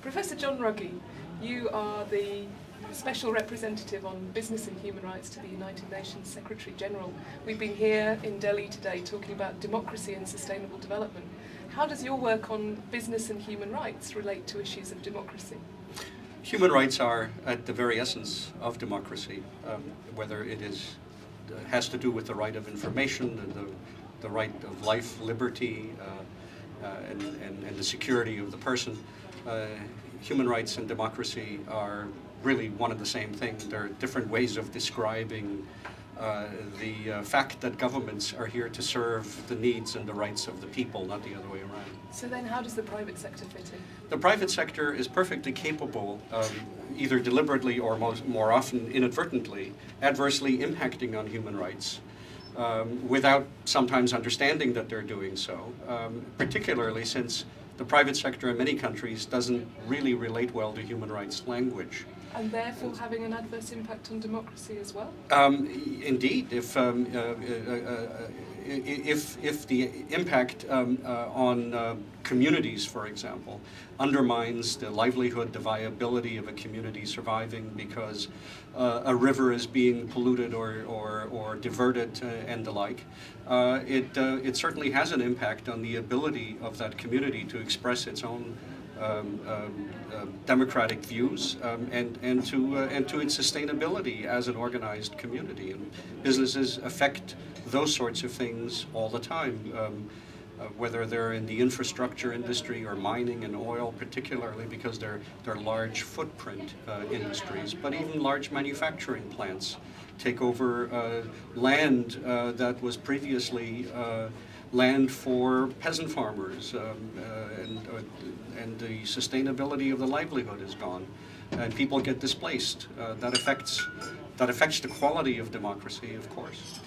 Professor John Ruggie, you are the Special Representative on Business and Human Rights to the United Nations Secretary General. We've been here in Delhi today talking about democracy and sustainable development. How does your work on business and human rights relate to issues of democracy? Human rights are at the very essence of democracy, whether it has to do with the right of information, and the right of life, liberty, and the security of the person. Human rights and democracy are really one and the same thing. There are different ways of describing the fact that governments are here to serve the needs and the rights of the people, not the other way around. So then how does the private sector fit in? The private sector is perfectly capable of either deliberately or more often inadvertently adversely impacting on human rights without sometimes understanding that they're doing so, particularly since the private sector in many countries doesn't really relate well to human rights language. And therefore having an adverse impact on democracy as well? Indeed, if the impact on communities, for example, undermines the livelihood, the viability of a community surviving because a river is being polluted or diverted and the like, it certainly has an impact on the ability of that community to express its own democratic views and to its sustainability as an organized community. And businesses affect those sorts of things all the time, whether they're in the infrastructure industry or mining and oil, particularly because they're large footprint industries, but even large manufacturing plants take over land that was previously land for peasant farmers, and the sustainability of the livelihood is gone, and people get displaced. That affects the quality of democracy, of course.